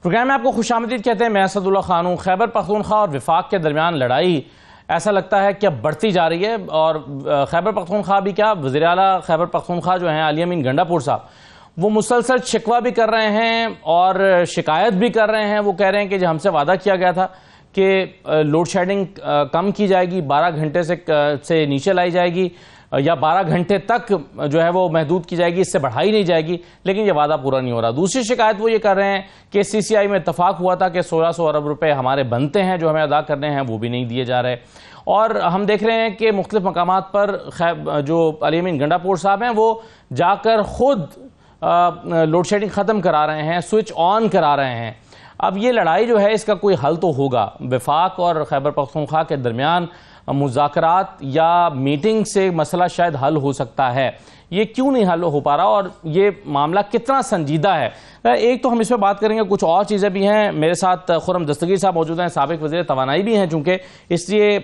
Programme میں آپ کو خوش آمدید کہتے ہیں. میں اسد اللہ خان ہوں. خیبر پختونخوا اور وفاق کے درمیان لڑائی ایسا لگتا ہے کہ اب بڑھتی جا رہی ہے، اور خیبر پختونخوا بھی کیا، وزیر اعلیٰ خیبر پختونخوا جو ہیں علی امین گنڈاپور صاحب، وہ مسلسل شکوہ بھی کر رہے ہیں اور شکایت بھی کر رہے ہیں. وہ کہہ رہے ہیں کہ جو ہم سے وعدہ کیا گیا تھا کہ لوڈ شیڈنگ کم کی جائے گی، 12 گھنٹے سے نیچے لائی جائے گی، یا 12 گھنٹے تک جو ہے وہ محدود کی جائے گی، اس سے بڑھائی نہیں جائے گی، لیکن یہ وعدہ پورا نہیں ہو رہا. دوسری شکایت وہ یہ کر رہے ہیں کہ سی سی آئی میں اتفاق ہوا تھا کہ 1600 ارب روپے ہمارے بنتے ہیں جو ہمیں ادا کرنے ہیں، وہ بھی نہیں دیے جا رہے. اور ہم دیکھ رہے ہیں کہ مختلف مقامات پر جو علی امین گنڈاپور صاحب ہیں وہ جا کر خود لوڈ شیڈنگ ختم کرا رہے ہیں، سوئچ آن کرا رہے ہیں. اب یہ لڑائی جو ہے اس کا کوئی حل تو ہوگا. وفاق اور خیبر پختونخوا کے درمیان مذاکرات یا میٹنگ سے مسئلہ شاید حل ہو سکتا ہے. یہ کیوں نہیں حل ہو پا رہا اور یہ معاملہ کتنا سنجیدہ ہے؟ ایک تو ہم اس پہ بات کریں گے، کچھ اور چیزیں بھی ہیں. میرے ساتھ خرم دستگیر صاحب موجود ہیں، سابق وزیر توانائی بھی ہیں چونکہ، اس لیے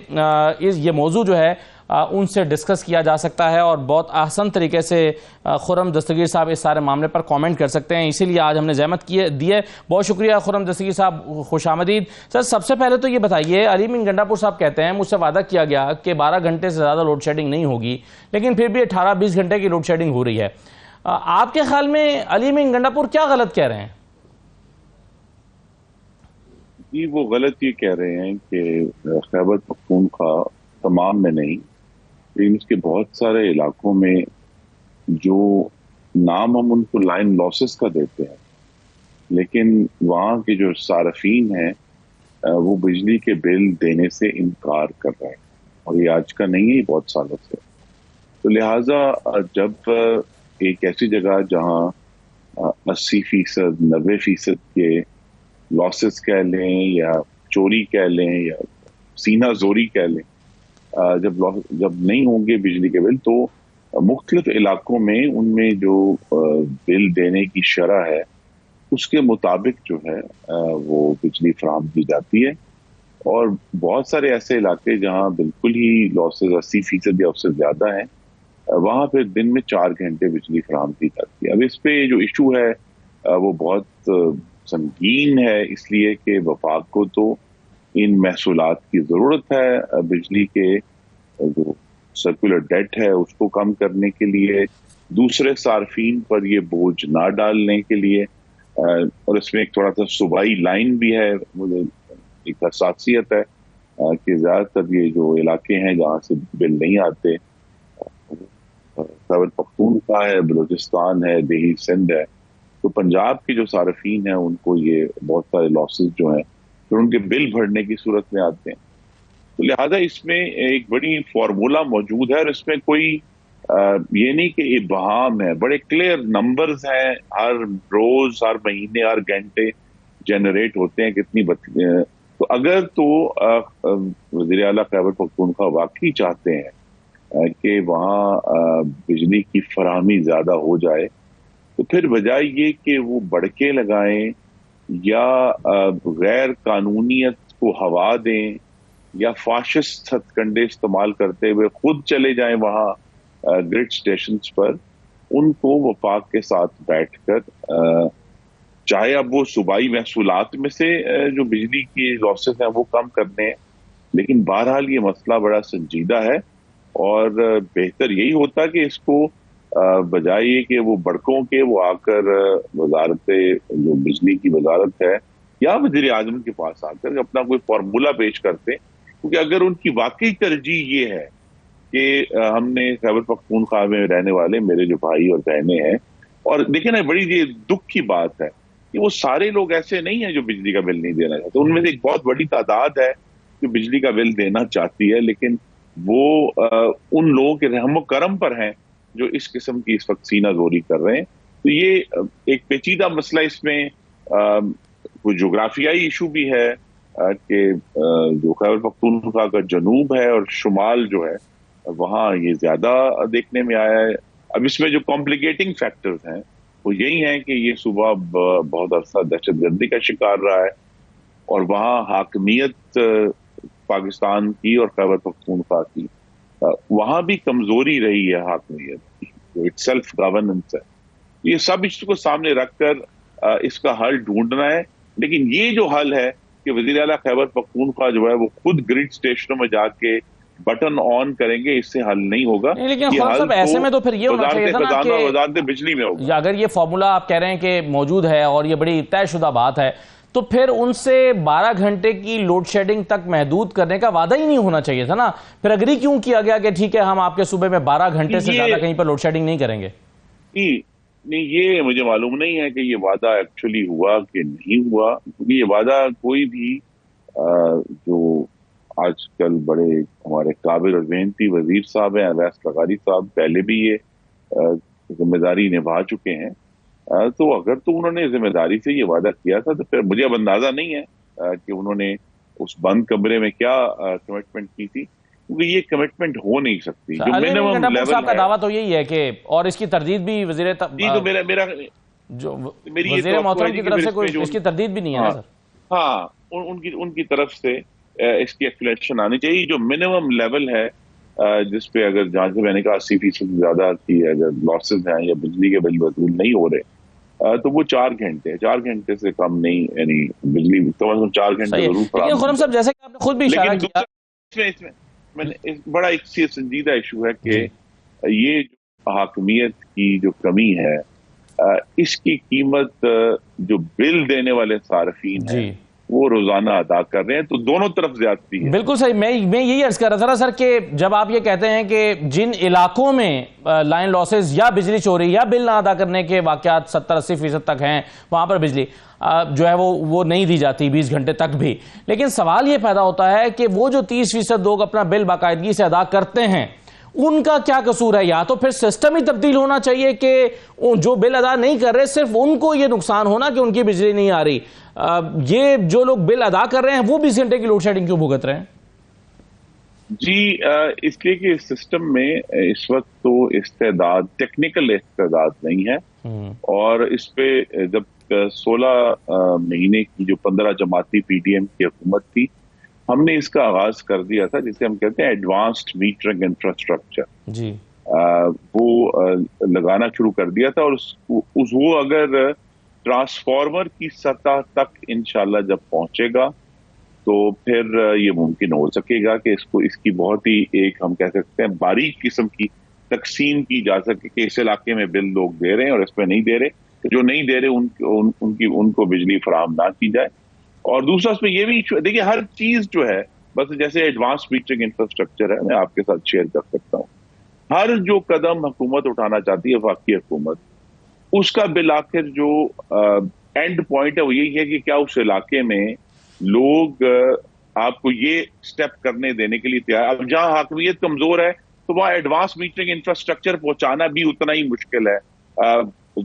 یہ موضوع جو ہے ان سے ڈسکس کیا جا سکتا ہے اور بہت احسن طریقے سے خرم دستگیر صاحب اس سارے معاملے پر کامنٹ کر سکتے ہیں. اسی لیے آج ہم نے زحمت دی ہے. بہت شکریہ خرم دستگیر صاحب، خوش آمدید. سر سب سے پہلے تو یہ بتائیے، علی امین گنڈاپور صاحب کہتے ہیں مجھ سے وعدہ کیا گیا کہ 12 گھنٹے سے زیادہ لوڈ شیڈنگ نہیں ہوگی، لیکن پھر بھی 18-20 گھنٹے کی لوڈ شیڈنگ ہو رہی ہے. آپ کے خیال میں علی امین گنڈاپور کیا غلط کہہ رہے ہیں؟ جی وہ غلط یہ کہہ رہے ہیں کہ خیبر پختونخوا تمام میں نہیں، لیکن اس کے بہت سارے علاقوں میں جو نام ہم ان کو لائن لاسز کا دیتے ہیں، لیکن وہاں کے جو صارفین ہیں وہ بجلی کے بل دینے سے انکار کر رہے ہیں، اور یہ آج کا نہیں ہے، بہت سالوں سے. تو لہٰذا جب ایک ایسی جگہ جہاں 80%، 90% کے لاسز کہہ لیں یا چوری کہہ لیں یا سینہ زوری کہہ لیں، جب نہیں ہوں گے بجلی کے بل، تو مختلف علاقوں میں ان میں جو بل دینے کی شرح ہے اس کے مطابق جو ہے وہ بجلی فراہم کی جاتی ہے. اور بہت سارے ایسے علاقے جہاں بالکل ہی لاسز 80% یا اس سے زیادہ ہیں، وہاں پہ دن میں 4 گھنٹے بجلی فراہم کی جاتی ہے. اب اس پہ جو ایشو ہے وہ بہت سنگین ہے، اس لیے کہ وفاق کو تو ان محصولات کی ضرورت ہے، بجلی کے جو سرکولر ڈیٹ ہے اس کو کم کرنے کے لیے، دوسرے صارفین پر یہ بوجھ نہ ڈالنے کے لیے. اور اس میں ایک تھوڑا سا صوبائی لائن بھی ہے. مجھے ایک حساسیت ہے کہ زیادہ تر یہ جو علاقے ہیں جہاں سے بل نہیں آتے، خیبر پختونخوا ہے، بلوچستان ہے، دیہی سندھ ہے، تو پنجاب کے جو صارفین ہیں ان کو یہ بہت سارے لاسز جو ہیں پھر ان کے بل بھرنے کی صورت میں آتے ہیں. تو لہذا اس میں ایک بڑی فارمولا موجود ہے، اور اس میں کوئی یہ نہیں کہ ابہام ہے، بڑے کلیئر نمبرز ہیں، ہر روز، ہر مہینے، ہر گھنٹے جنریٹ ہوتے ہیں کتنی تو اگر تو وزیر اعلیٰ خیبر پختونخوا واقعی چاہتے ہیں کہ وہاں بجلی کی فراہمی زیادہ ہو جائے، تو پھر بجائے یہ کہ وہ بڑکے لگائیں یا غیر قانونیت کو ہوا دیں یا فاشسٹ ہتھ کنڈے استعمال کرتے ہوئے خود چلے جائیں وہاں گریڈ سٹیشنز پر، ان کو وفاق کے ساتھ بیٹھ کر چاہے اب وہ صوبائی محصولات میں سے جو بجلی کی لاسز ہیں وہ کم کرنے ہیں، لیکن بہرحال یہ مسئلہ بڑا سنجیدہ ہے، اور بہتر یہی ہوتا کہ اس کو بجائے کہ وہ بڑکوں کے وہ آ کر وزارت جو بجلی کی وزارت ہے یا وزیر اعظم کے پاس آ کر اپنا کوئی فارمولا پیش کرتے. کیونکہ اگر ان کی واقعی ترجیح یہ ہے کہ ہم نے خیبر پختونخوا میں رہنے والے میرے جو بھائی اور بہنیں ہیں، اور دیکھیں نا بڑی یہ دکھ کی بات ہے کہ وہ سارے لوگ ایسے نہیں ہیں جو بجلی کا بل نہیں دینا چاہتے، ان میں سے ایک بہت بڑی تعداد ہے جو بجلی کا بل دینا چاہتی ہے، لیکن وہ ان لوگوں کے رحم و کرم پر ہیں جو اس قسم کی اس وقت سینہ زوری کر رہے ہیں. تو یہ ایک پیچیدہ مسئلہ، اس میں کوئی جغرافیائی ایشو بھی ہے کہ جو خیبر پختونخوا کا جنوب ہے اور شمال جو ہے وہاں یہ زیادہ دیکھنے میں آیا ہے. اب اس میں جو کمپلیکیٹنگ فیکٹرز ہیں وہ یہی ہیں کہ یہ صوبہ بہت عرصہ دہشت گردی کا شکار رہا ہے، اور وہاں حاکمیت پاکستان کی اور خیبر پختونخوا کی وہاں بھی کمزوری رہی ہے حاکمیت کی، جو سیلف گورننس ہے. یہ سب اس کو سامنے رکھ کر اس کا حل ڈھونڈنا ہے. لیکن یہ جو حل ہے کہ وزیر اعلیٰ خیبر پختونخوا جو ہے وہ خود گریڈ اسٹیشنوں میں جا کے بٹن آن کریں گے، اس سے حل نہیں ہوگا. لیکن خورم صاحب ایسے میں تو پھر یہ ہونا چاہیے تھا نا کہ وزارت بجلی میں ہوگا. اگر یہ فارمولا آپ کہہ رہے ہیں کہ موجود ہے اور یہ بڑی طے شدہ بات ہے، تو پھر ان سے 12 گھنٹے کی لوڈ شیڈنگ تک محدود کرنے کا وعدہ ہی نہیں ہونا چاہیے تھا نا. پھر اگری کیوں کیا گیا کہ ٹھیک ہے ہم آپ کے صوبے میں 12 گھنٹے سے زیادہ کہیں پر لوڈ شیڈنگ نہیں کریں گے؟ نہیں، یہ مجھے معلوم نہیں ہے کہ یہ وعدہ ایکچولی ہوا کہ نہیں ہوا، کیونکہ یہ وعدہ کوئی بھی جو آج کل بڑے ہمارے قابل اور محنتی وزیر صاحب ہیں، اویس لغاری صاحب، پہلے بھی یہ ذمہ داری نبھا چکے ہیں. تو اگر تو انہوں نے ذمہ داری سے یہ وعدہ کیا تھا تو پھر مجھے اب اندازہ نہیں ہے کہ انہوں نے اس بند کمرے میں کیا کمٹمنٹ کی تھی، کیونکہ یہ کمٹمنٹ ہو نہیں سکتی. جو منیمم لیول کا دعویٰ تو یہی ہے کہ، اور اس کی تردید بھی وزیر محترم کی طرف سے کوئی اس کی تردید بھی نہیں ہے نا سر. ہاں، ان کی طرف سے اس کی ایکسپلینیشن آنی چاہیے. جو منیمم لیول ہے جس پہ اگر جہاں سے میں نے کہا 80% زیادہ کی اگر لاسز ہیں یا بجلی کے بل وصول نہیں ہو رہے تو وہ 4 گھنٹے سے کم نہیں، یعنی بجلی کم از کم 4 گھنٹے ضرور فراہم. خرم صاحب جیسے کہ آپ نے خود بھی اشارہ کیا، اس میں بڑا ایک سنجیدہ ایشو ہے کہ یہ جو حاکمیت کی جو کمی ہے اس کی قیمت جو بل دینے والے صارفین ہیں وہ روزانہ ادا کر رہے ہیں، تو دونوں طرف زیادتی ہے. بالکل صحیح. میں یہی عرض کر رہا تھا سر کہ جب آپ یہ کہتے ہیں کہ جن علاقوں میں لائن لاسز یا بجلی چوری یا بل نہ ادا کرنے کے واقعات 70-80% تک ہیں، وہاں پر بجلی جو ہے وہ نہیں دی جاتی 20 گھنٹے تک بھی. لیکن سوال یہ پیدا ہوتا ہے کہ وہ جو 30% لوگ اپنا بل باقاعدگی سے ادا کرتے ہیں ان کا کیا قصور ہے؟ یا تو پھر سسٹم ہی تبدیل ہونا چاہیے کہ جو بل ادا نہیں کر رہے صرف ان کو یہ نقصان ہونا کہ ان کی بجلی نہیں آ رہی. یہ جو لوگ بل ادا کر رہے ہیں وہ 20 گھنٹے کی لوڈ شیڈنگ کیوں بھگت رہے ہیں؟ جی اس لیے کہ اس سسٹم میں اس وقت تو ٹیکنیکل استعداد نہیں ہے، اور اس پہ جب 16 مہینے کی جو 15 جماعتی پی ڈی ایم کی حکومت تھی، ہم نے اس کا آغاز کر دیا تھا جسے ہم کہتے ہیں ایڈوانسڈ میٹرنگ انفراسٹرکچر. وہ لگانا شروع کر دیا تھا، اور وہ اگر ٹرانسفارمر کی سطح تک انشاءاللہ جب پہنچے گا تو پھر یہ ممکن ہو سکے گا کہ اس کی بہت ہی ایک ہم کہہ سکتے ہیں باریک قسم کی تقسیم کی جا سکے کہ اس علاقے میں بل لوگ دے رہے ہیں اور اس پہ نہیں دے رہے، جو نہیں دے رہے ان کو بجلی فراہم نہ کی جائے. اور دوسرا اس میں یہ بھی دیکھیے ہر چیز جو ہے بس جیسے ایڈوانس میٹرنگ انفراسٹرکچر ہے، میں آپ کے ساتھ شیئر کر سکتا ہوں، ہر جو قدم حکومت اٹھانا چاہتی ہے وفاقی حکومت، اس کا بالآخر جو اینڈ پوائنٹ ہے وہ یہی ہے کہ کیا اس علاقے میں لوگ آپ کو یہ سٹیپ کرنے دینے کے لیے تیار. اب جہاں حاکمیت کمزور ہے تو وہاں ایڈوانس میٹرنگ انفراسٹرکچر پہنچانا بھی اتنا ہی مشکل ہے.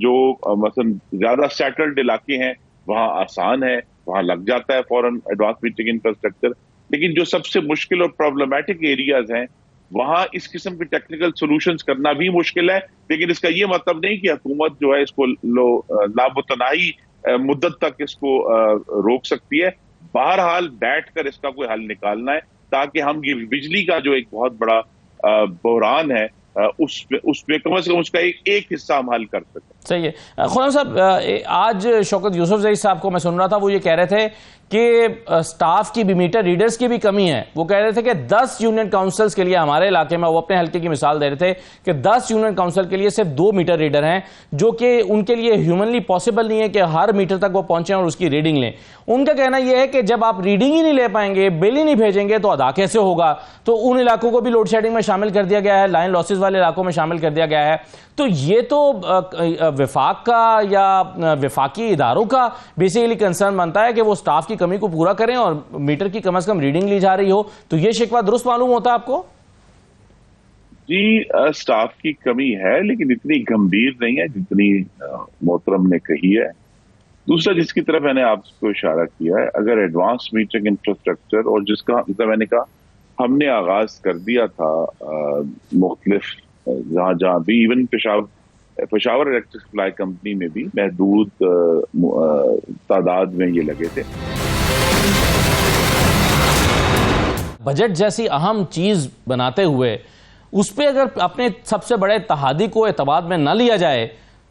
جو مثلا زیادہ سیٹلڈ علاقے ہیں وہاں آسان ہے، وہاں لگ جاتا ہے فوراً ایڈوانس میٹرنگ انفراسٹرکچر. لیکن جو سب سے مشکل اور پرابلمٹک ایریاز ہیں وہاں اس قسم کے ٹیکنیکل سولوشنز کرنا بھی مشکل ہے. لیکن اس کا یہ مطلب نہیں کہ حکومت جو ہے اس کو لامتناہی مدت تک اس کو روک سکتی ہے. بہرحال بیٹھ کر اس کا کوئی حل نکالنا ہے تاکہ ہم یہ بجلی کا جو ایک بہت بڑا بحران ہے اس میں کم از کم اس کا ایک حصہ ہم حل کر سکیں. صحیح ہے. خرم صاحب آج شوکت یوسف زئی صاحب کو میں سن رہا تھا، وہ یہ کہہ رہے تھے کہ سٹاف کی بھی، میٹر ریڈرز کی بھی کمی ہے. وہ کہہ رہے تھے کہ 10 یونین کاؤنسلز کے لیے ہمارے علاقے میں، وہ اپنے حلقے کی مثال دے رہے تھے کہ 10 یونین کاؤنسل کے لیے صرف 2 میٹر ریڈر ہیں، جو کہ ان کے لیے ہیومنلی پاسبل نہیں ہے کہ ہر میٹر تک وہ پہنچیں اور اس کی ریڈنگ لیں. ان کا کہنا یہ ہے کہ جب آپ ریڈنگ ہی نہیں لے پائیں گے، بل ہی نہیں بھیجیں گے تو ادا کیسے ہوگا؟ تو ان علاقوں کو بھی لوڈ شیڈنگ میں شامل کر دیا گیا ہے، لائن لاسز والے علاقوں میں شامل کر دیا گیا ہے. تو یہ تو وفاق کا یا وفاقی اداروں کا بیسیکلی کنسرن بنتا ہے کہ وہ سٹاف کی کمی کو پورا کریں اور میٹر کی کم از کم ریڈنگ لی جا رہی ہو. تو یہ شکوہ درست معلوم ہوتا ہے آپ کو؟ جی سٹاف کی کمی ہے لیکن اتنی گمبھیر نہیں ہے جتنی محترم نے کہی ہے. دوسرا جس کی طرف میں نے آپ کو اشارہ کیا ہے، اگر ایڈوانس میٹرنگ انفراسٹرکچر اور جس کا میں نے کہا ہم نے آغاز کر دیا تھا مختلف جہاں بھی، even Peshawar electric supply company میں بھی محدود تعداد میں یہ لگے تھے. بجٹ جیسی اہم چیز بناتے ہوئے اس پہ اگر اپنے سب سے بڑے اتحادی کو اعتماد میں نہ لیا جائے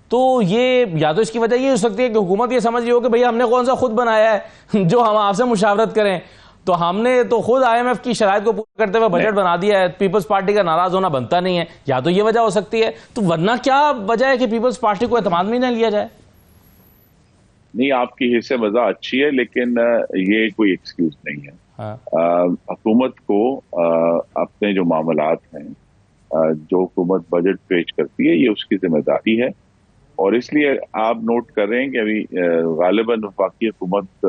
تو یہ یا تو اس کی وجہ یہ ہو سکتی ہے کہ حکومت یہ سمجھ رہی ہو کہ بھئی ہم نے کون سا خود بنایا ہے جو ہم آپ سے مشاورت کریں، تو ہم نے تو خود آئی ایم ایف کی شرائط کو پورا کرتے ہوئے بجٹ بنا دیا ہے، پیپلز پارٹی کا ناراض ہونا بنتا نہیں ہے، یا تو یہ وجہ ہو سکتی ہے۔ تو ورنہ کیا وجہ ہے کہ پیپلز پارٹی کو اعتماد میں نہ لیا جائے؟ نہیں، آپ کی حصہ مزہ اچھی ہے لیکن یہ کوئی ایکسکیوز نہیں ہے۔ حکومت کو اپنے جو معاملات ہیں، جو حکومت بجٹ پیش کرتی ہے، یہ اس کی ذمہ داری ہے، اور اس لیے آپ نوٹ کر رہے ہیں کہ ابھی غالباً وفاقی حکومت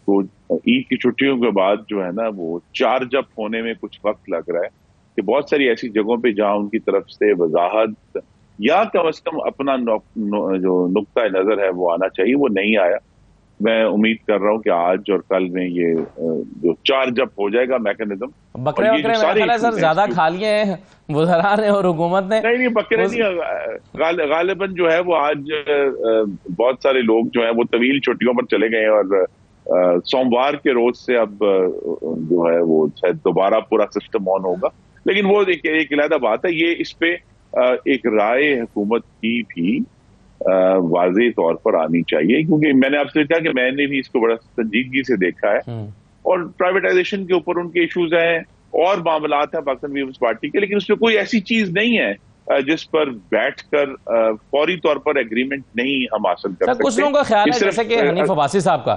کو عید کی چھٹیوں کے بعد جو ہے نا وہ چارج اپ ہونے میں کچھ وقت لگ رہا ہے کہ بہت ساری ایسی جگہوں پہ جہاں ان کی طرف سے وضاحت یا کم از کم اپنا جو نقطۂ نظر ہے وہ آنا چاہیے، وہ نہیں آیا۔ میں امید کر رہا ہوں کہ آج اور کل میں یہ جو چارج اپ ہو جائے گا میکنزم۔ بکرے وکرے سر زیادہ کھا لیے ہیں وزراء نے اور حکومت نے؟ نہیں بکرے نہیں، غالباً جو ہے وہ آج بہت سارے لوگ جو ہیں وہ طویل چھٹیوں پر چلے گئے، اور سوموار کے روز سے اب جو ہے وہ شاید دوبارہ پورا سسٹم آن ہوگا، لیکن وہ ایک علیحدہ بات ہے۔ یہ اس پہ ایک رائے حکومت کی بھی واضح طور پر آنی چاہیے، کیونکہ میں نے آپ سے کہا کہ میں نے بھی اس کو بڑا سنجیدگی سے دیکھا ہے، اور پرائیویٹائزیشن کے اوپر ان کے ایشوز ہیں اور معاملات ہیں پاکستان پیپلز پارٹی کے، لیکن اس میں کوئی ایسی چیز نہیں ہے جس پر بیٹھ کر فوری طور پر ایگریمنٹ نہیں ہم حاصل کر سکتے۔ کچھ لوگوں کا خیال ہے جیسے کہ حنیف عباسی صاحب کا،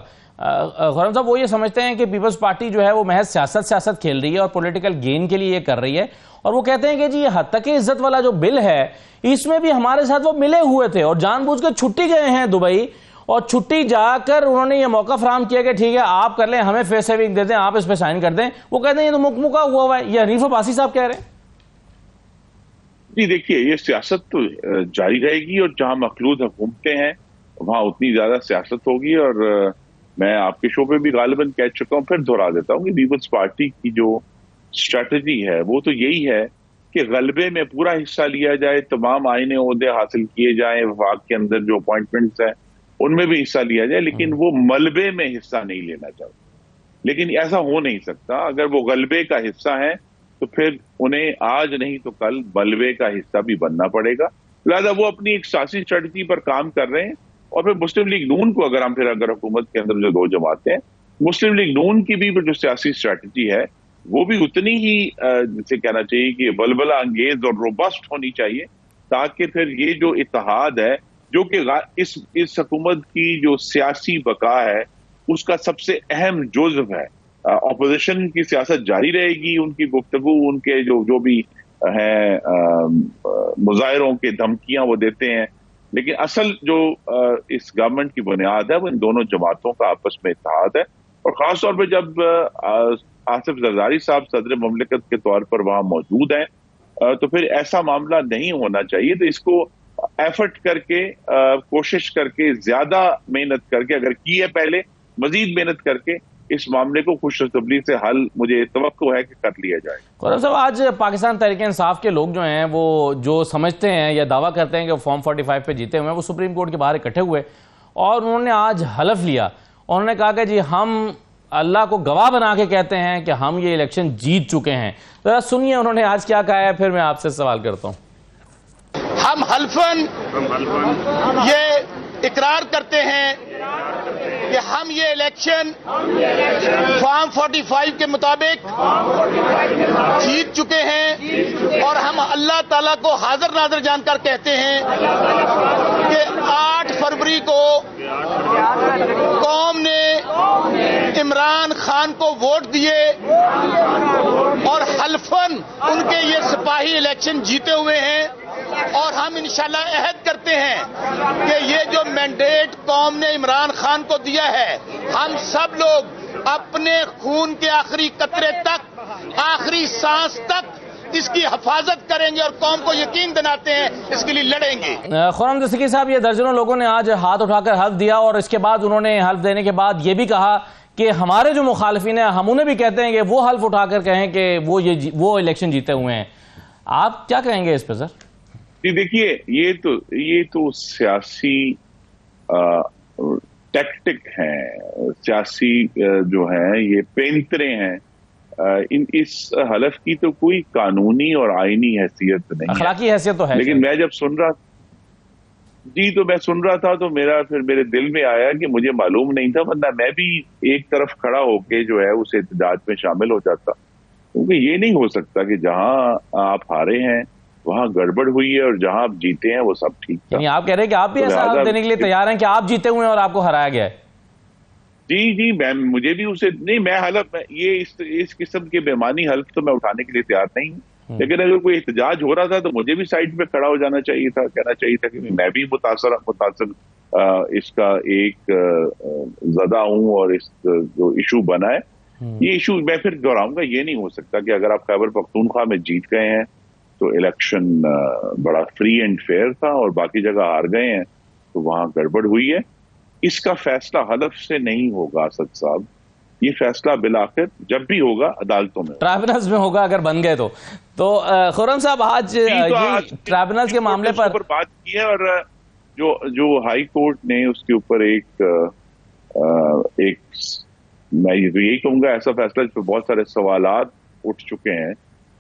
خرم صاحب وہ یہ سمجھتے ہیں کہ پیپلز پارٹی جو ہے وہ محض سیاست کھیل رہی ہے اور پولیٹیکل گین کے لیے یہ کر رہی ہے، اور وہ کہتے ہیں کہ جی یہ حد تک عزت والا جو بل ہے اس میں بھی ہمارے ساتھ وہ ملے ہوئے تھے اور جان بوجھ کے چھٹی گئے ہیں دبئی، اور چھٹی جا کر انہوں نے یہ موقع فراہم کیا کہ ٹھیک ہے آپ کر لیں، ہمیں فیس سیونگ دے دیں، آپ اس پہ سائن کر دیں۔ وہ کہتے ہیں یہ تو مکمکا ہوا ہے، یہ حنیف عباسی صاحب کہہ رہے ہیں۔ جی دیکھیے، یہ سیاست تو جاری رہے گی، اور جہاں مخلوط حکومتیں ہیں وہاں اتنی زیادہ سیاست ہوگی، اور میں آپ کے شو پہ بھی غالباً کہہ چکا ہوں، پھر دہرا دیتا ہوں کہ پیپلز پارٹی کی جو اسٹریٹجی ہے وہ تو یہی ہے کہ غلبے میں پورا حصہ لیا جائے، تمام آئینے عہدے حاصل کیے جائیں، وفاق کے اندر جو اپوائنٹمنٹس ہیں ان میں بھی حصہ لیا جائے، لیکن وہ ملبے میں حصہ نہیں لینا چاہتے۔ لیکن ایسا ہو نہیں سکتا، اگر وہ غلبے کا حصہ ہیں تو پھر انہیں آج نہیں تو کل ملبے کا حصہ بھی بننا پڑے گا، لہذا وہ اپنی ایک سیاسی اسٹریٹجی پر کام کر رہے ہیں۔ اور پھر مسلم لیگ نون کو اگر حکومت کے اندر جو دو جماعتیں ہیں، مسلم لیگ نون کی بھی جو سیاسی اسٹریٹجی ہے وہ بھی اتنی ہی جسے کہنا چاہیے کہ بلبلہ انگیز اور روبسٹ ہونی چاہیے، تاکہ پھر یہ جو اتحاد ہے جو کہ اس حکومت کی جو سیاسی بقا ہے اس کا سب سے اہم جزو ہے۔ اپوزیشن کی سیاست جاری رہے گی، ان کی گفتگو، ان کے جو بھی ہیں مظاہروں کے دھمکیاں وہ دیتے ہیں، لیکن اصل جو اس گورنمنٹ کی بنیاد ہے وہ ان دونوں جماعتوں کا آپس میں اتحاد ہے۔ اور خاص طور پہ جب آصف زرداری صاحب صدر مملکت کے طور پر وہاں موجود ہیں تو پھر ایسا معاملہ نہیں ہونا چاہیے۔ تو اس کو ایفرٹ کر کے، کوشش کر کے، زیادہ محنت کر کے، اگر کی ہے پہلے، مزید محنت کر کے اس معاملے کو خوش رسبلی سے حل مجھے توقع ہے کہ کر لیا جائے۔ خرم صاحب، آج پاکستان تحریک انصاف کے لوگ جو ہیں وہ جو سمجھتے ہیں یا دعویٰ کرتے ہیں کہ فارم 45 پہ جیتے ہوئے ہیں، وہ سپریم کورٹ کے باہر اکٹھے ہوئے اور انہوں نے آج حلف لیا، انہوں نے کہا کہ جی ہم اللہ کو گواہ بنا کے کہتے ہیں کہ ہم یہ الیکشن جیت چکے ہیں۔ ذرا سنیے انہوں نے آج کیا کہا ہے، پھر میں آپ سے سوال کرتا ہوں۔ ہم حلفاً یہ اقرار کرتے ہیں کہ ہم یہ الیکشن فارم 45 کے مطابق جیت چکے ہیں، اور ہم اللہ تعالیٰ کو حاضر ناظر جان کر کہتے ہیں کہ 8 فروری کو قوم نے عمران خان کو ووٹ دیے اور حلفاً ان کے یہ سپاہی الیکشن جیتے ہوئے ہیں، اور ہم انشاءاللہ عہد کرتے ہیں کہ یہ جو مینڈیٹ قوم نے عمران خان کو دیا ہے، ہم سب لوگ اپنے خون کے آخری قطرے تک، آخری سانس تک اس کی حفاظت کریں گے اور قوم کو یقین دلاتے ہیں اس کے لیے لڑیں گے۔ خرم دستگیر صاحب، یہ درجنوں لوگوں نے آج ہاتھ اٹھا کر حلف دیا، اور اس کے بعد انہوں نے حلف دینے کے بعد یہ بھی کہا کہ ہمارے جو مخالفین ہیں ہم انہیں بھی کہتے ہیں کہ وہ حلف اٹھا کر کہیں کہ وہ الیکشن جیتے ہوئے ہیں۔ آپ کیا کہیں گے اس پہ سر؟ جی دیکھیے، یہ تو سیاسی ٹیکٹک ہیں، سیاسی جو ہیں یہ پینترے ہیں، اس حلف کی تو کوئی قانونی اور آئینی حیثیت نہیں، اخلاقی حیثیت تو ہے، لیکن میں جب سن رہا جی تو میں سن رہا تھا تو پھر میرے دل میں آیا کہ مجھے معلوم نہیں تھا، ورنہ میں بھی ایک طرف کھڑا ہو کے جو ہے اس احتجاج میں شامل ہو جاتا، کیونکہ یہ نہیں ہو سکتا کہ جہاں آپ ہارے ہیں وہاں گڑبڑ ہوئی ہے اور جہاں آپ جیتے ہیں وہ سب ٹھیک تھا۔ یعنی آپ کہہ رہے ہیں کہ آپ بھی ایسا حلف دینے کے لیے تیار ہیں کہ آپ جیتے ہوئے ہیں اور آپ کو ہرایا گیا ہے؟ جی مجھے بھی اسے نہیں، میں حلف یہ اس قسم کے بےمانی حلف تو میں اٹھانے کے لیے تیار نہیں ہوں، لیکن اگر کوئی احتجاج ہو رہا تھا تو مجھے بھی سائڈ پہ کھڑا ہو جانا چاہیے تھا، کہنا چاہیے تھا کہ میں بھی متاثر اس کا ایک زدہ ہوں، اور اس جو ایشو بنا ہے یہ ایشو میں پھر دہراؤں گا، یہ نہیں ہو سکتا کہ اگر آپ خیبر پختونخوا میں جیت گئے ہیں تو الیکشن بڑا فری اینڈ فیئر تھا اور باقی جگہ ہار گئے ہیں تو وہاں گڑبڑ ہوئی ہے۔ اس کا فیصلہ حلف سے نہیں ہوگا اسد صاحب، یہ فیصلہ بالآخر جب بھی ہوگا عدالتوں میں، ٹرائبونلز میں ہوگا اگر بن گئے تو خرم صاحب آج ٹرائبونلز کے معاملے پر بات کی ہے، اور جو ہائی کورٹ نے اس کے اوپر ایک میں یہی کہوں گا ایسا فیصلہ جس پہ بہت سارے سوالات اٹھ چکے ہیں،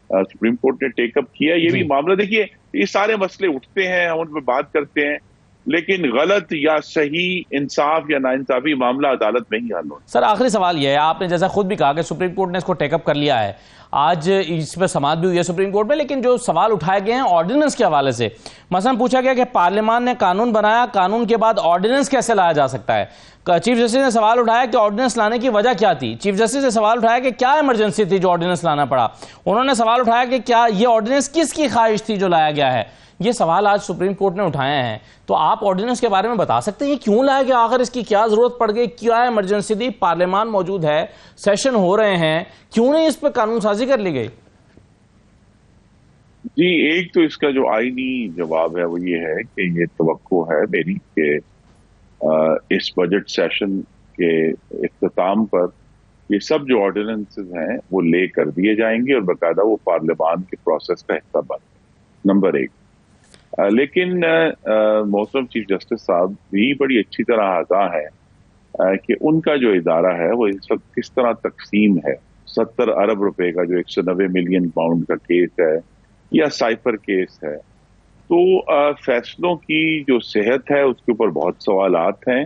سپریم کورٹ نے ٹیک اپ کیا۔ یہ بھی معاملہ دیکھیے، یہ سارے مسئلے اٹھتے ہیں، ہم ان پہ بات کرتے ہیں، لیکن غلط یا صحیح، انصاف یا ناانصافی معاملہ عدالت میں ہی حل ہوتا ہے۔ سر آخری سوال یہ ہے، آپ نے جیسا خود بھی کہا کہ سپریم کورٹ نے اس کو ٹیک اپ کر لیا ہے، آج اس پہ سماعت بھی ہوئی ہے سپریم کورٹ میں، لیکن جو سوال اٹھائے گئے ہیں آرڈیننس کے حوالے سے، مثلا پوچھا گیا کہ پارلیمان نے قانون بنایا، قانون کے بعد آرڈیننس کیسے لایا جا سکتا ہے؟ چیف جسٹس نے سوال اٹھایا کہ آرڈیننس لانے کی وجہ کیا تھی؟ چیف جسٹس نے سوال اٹھایا کہ کیا ایمرجنسی تھی جو آرڈیننس لانا پڑا؟ انہوں نے سوال اٹھایا کہ کیا یہ آرڈیننس کس کی خواہش تھی جو لایا گیا ہے؟ یہ سوال آج سپریم کورٹ نے اٹھائے ہیں، تو آپ آرڈیننس کے بارے میں بتا سکتے ہیں یہ کیوں لایا گیا؟ آخر اس کی کیا ضرورت پڑ گئی؟ کیا ایمرجنسی تھی؟ پارلیمان موجود ہے، سیشن ہو رہے ہیں، کیوں نہیں اس پہ قانون سازی کر لی گئی؟ جی ایک تو اس کا جو آئینی جواب ہے وہ یہ ہے کہ یہ توقع ہے میری کہ اس بجٹ سیشن کے اختتام پر یہ سب جو آرڈیننسز ہیں وہ لے کر دیے جائیں گے اور باقاعدہ وہ پارلیمان کے پروسیس کا حصہ بن گئے، نمبر ایک۔ لیکن محترم چیف جسٹس صاحب بھی بڑی اچھی طرح آگاہ ہے کہ ان کا جو ادارہ ہے وہ اس وقت کس طرح تقسیم ہے۔ 70 ارب روپے کا جو 190 ملین پاؤنڈ کا کیس ہے یا سائفر کیس ہے، تو فیصلوں کی جو صحت ہے اس کے اوپر بہت سوالات ہیں،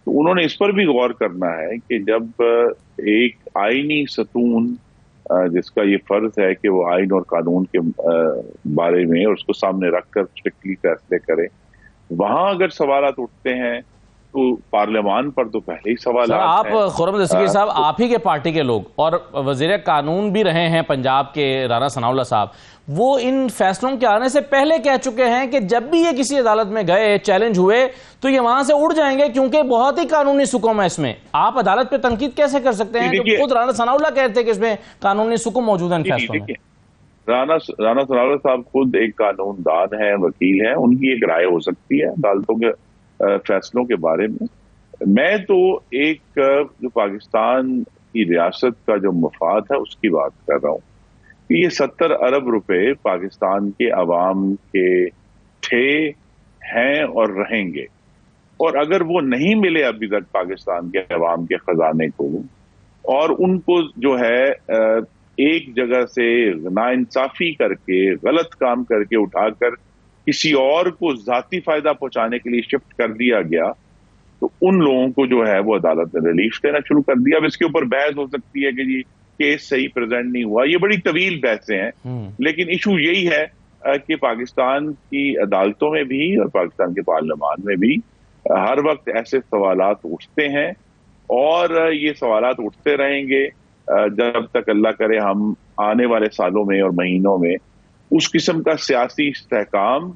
تو انہوں نے اس پر بھی غور کرنا ہے کہ جب ایک آئینی ستون جس کا یہ فرض ہے کہ وہ آئین اور قانون کے بارے میں اور اس کو سامنے رکھ کر اسٹرکٹلی فیصلے کرے، وہاں اگر سوالات اٹھتے ہیں تو پارلیمان پر تو پہلے ہی سوالات ہیں۔ آپ خرم دستگیر صاحب آپ ہی کے پارٹی کے لوگ اور وزیر قانون بھی رہے ہیں پنجاب کے رانا ثناء اللہ صاحب، وہ ان فیصلوں کے آنے سے پہلے کہہ چکے ہیں کہ جب بھی یہ کسی عدالت میں گئے چیلنج ہوئے تو یہ وہاں سے اڑ جائیں گے کیونکہ بہت ہی قانونی سکم ہے اس میں۔ آپ عدالت پہ تنقید کیسے کر سکتے ہیں جب خود رانا ثناء اللہ کہتے ہیں کہ اس میں قانونی سکم موجود ہے ان فیصلوں میں؟ رانا ثناء اللہ صاحب خود ایک قانون دان ہیں، وکیل ہیں، ان کی ایک رائے ہو سکتی ہے عدالتوں کے فیصلوں کے بارے میں۔ میں تو ایک جو پاکستان کی ریاست کا جو مفاد ہے اس کی بات کر رہا ہوں کہ یہ 70 ارب روپے پاکستان کے عوام کے تھے، ہیں اور رہیں گے، اور اگر وہ نہیں ملے ابھی تک پاکستان کے عوام کے خزانے کو، اور ان کو جو ہے ایک جگہ سے ناانصافی کر کے غلط کام کر کے اٹھا کر کسی اور کو ذاتی فائدہ پہنچانے کے لیے شفٹ کر دیا گیا، تو ان لوگوں کو جو ہے وہ عدالت نے ریلیف دینا شروع کر دیا۔ اب اس کے اوپر بحث ہو سکتی ہے کہ جی کیس صحیح پریزنٹ نہیں ہوا، یہ بڑی طویل بحثیں ہیں، لیکن ایشو یہی ہے کہ پاکستان کی عدالتوں میں بھی اور پاکستان کے پارلیمان میں بھی ہر وقت ایسے سوالات اٹھتے ہیں، اور یہ سوالات اٹھتے رہیں گے جب تک اللہ کرے ہم آنے والے سالوں میں اور مہینوں میں اس قسم کا سیاسی استحکام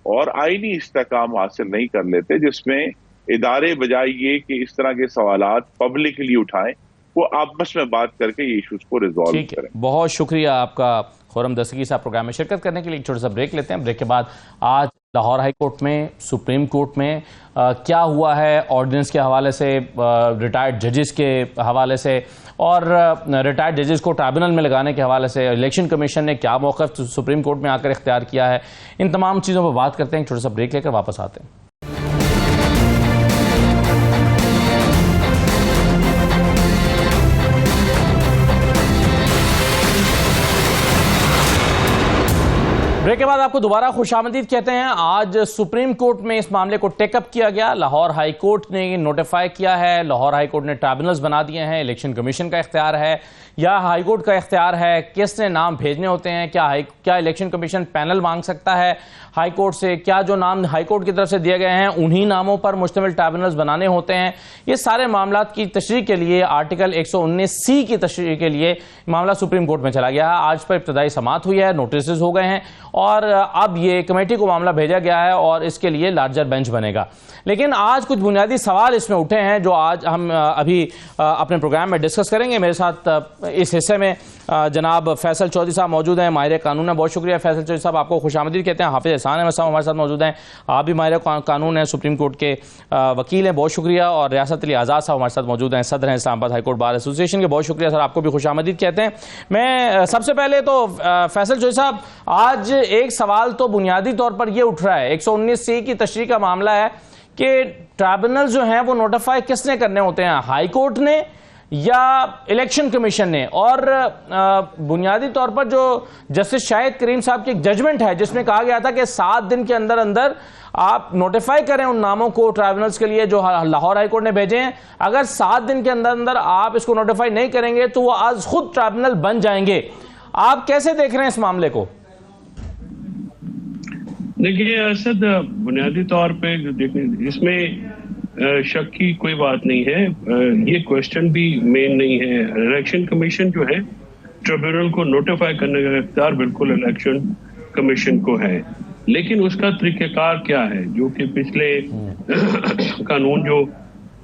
اور آئینی استحکام حاصل نہیں کر لیتے جس میں ادارے بجائے یہ کہ اس طرح کے سوالات پبلکلی اٹھائیں، وہ آپس میں بات کر کے یہ ایشوز کو ریزالو کریں۔ بہت شکریہ آپ کا خرم دستگیر صاحب پروگرام میں شرکت کرنے کے لیے۔ ایک چھوٹا سا بریک لیتے ہیں، بریک کے بعد آج لاہور ہائی کورٹ میں، سپریم کورٹ میں کیا ہوا ہے آرڈیننس کے حوالے سے، ریٹائرڈ ججز کے حوالے سے، اور ریٹائرڈ ججز کو ٹرائبونل میں لگانے کے حوالے سے الیکشن کمیشن نے کیا موقف سپریم کورٹ میں آ کر اختیار کیا ہے، ان تمام چیزوں پہ بات کرتے ہیں۔ ایک چھوٹا سا بریک لے کر واپس آتے ہیں۔ بریک کے بعد آپ کو دوبارہ خوش آمدید کہتے ہیں. آج سپریم کورٹ میں اس معاملے کو ٹیک اپ کیا گیا. لاہور ہائی کورٹ نے نوٹیفائی کیا ہے. لاہور ہائی کورٹ نے ٹرائبونلز بنا دیے ہیں. الیکشن کمیشن کا اختیار ہے یا ہائی کورٹ کا اختیار ہے؟ کس نے نام بھیجنے ہوتے ہیں؟ کیا الیکشن کمیشن پینل مانگ سکتا ہے ہائی کورٹ سے؟ کیا جو نام ہائی کورٹ کی طرف سے دیے گئے ہیں انہی ناموں پر مشتمل ٹرائبونلز بنانے ہوتے ہیں؟ یہ سارے معاملات کی تشریح کے لیے آرٹیکل 119C کی تشریح کے لیے معاملہ سپریم کورٹ میں چلا گیا ہے. آج پر ابتدائی سماعت ہوئی ہے, نوٹسز ہو گئے ہیں اور اب یہ کمیٹی کو معاملہ بھیجا گیا ہے اور اس کے لیے لارجر بینچ بنے گا. لیکن آج کچھ بنیادی سوال اس میں اٹھے ہیں جو آج ہم ابھی اپنے پروگرام میں ڈسکس کریں گے. میرے ساتھ اس حصے میں جناب فیصل چودھری صاحب موجود ہیں, ماہر قانون ہیں. بہت شکریہ فیصل چودھری صاحب, آپ کو خوش آمدید کہتے ہیں. حافظ احسان احمد صاحب ہمارے ساتھ موجود ہیں, آپ بھی ماہر قانون ہیں, سپریم کورٹ کے وکیل ہیں. بہت شکریہ. اور ریاست علی آزاد صاحب ہمارے ساتھ موجود ہیں, صدر ہیں اسلام آباد ہائی کورٹ بار ایسوسی ایشن کے. بہت شکریہ سر, آپ کو بھی خوش آمدید کہتے ہیں. میں سب سے پہلے تو فیصل چودھری صاحب, آج ایک سوال تو بنیادی طور پر یہ اٹھ رہا ہے, 119C کی تشریح کا معاملہ ہے کہ ٹرائبونل جو ہیں وہ نوٹیفائی کس نے کرنے ہوتے ہیں, ہائی کورٹ نے یا الیکشن کمیشن نے؟ اور بنیادی طور پر جو جسٹس شاہد کریم صاحب کی ایک ججمنٹ ہے جس میں کہا گیا تھا کہ 7 دن کے اندر اندر آپ نوٹیفائی کریں ان ناموں کو ٹرائبونلز کے لیے جو لاہور ہائی کورٹ نے بھیجے ہیں. اگر 7 دن کے اندر اندر آپ اس کو نوٹیفائی نہیں کریں گے تو وہ آج خود ٹرائبونل بن جائیں گے. آپ کیسے دیکھ رہے ہیں اس معاملے کو؟ دیکھیے اسد, بنیادی طور پہ اس میں شک کی کوئی بات نہیں ہے. یہ کوشچن بھی مین نہیں ہے. الیکشن کمیشن جو ہے ٹریبیونل کو نوٹیفائی کرنے کا اختیار بالکل الیکشن کمیشن کو ہے, لیکن اس کا طریقہ کار کیا ہے جو کہ پچھلے قانون جو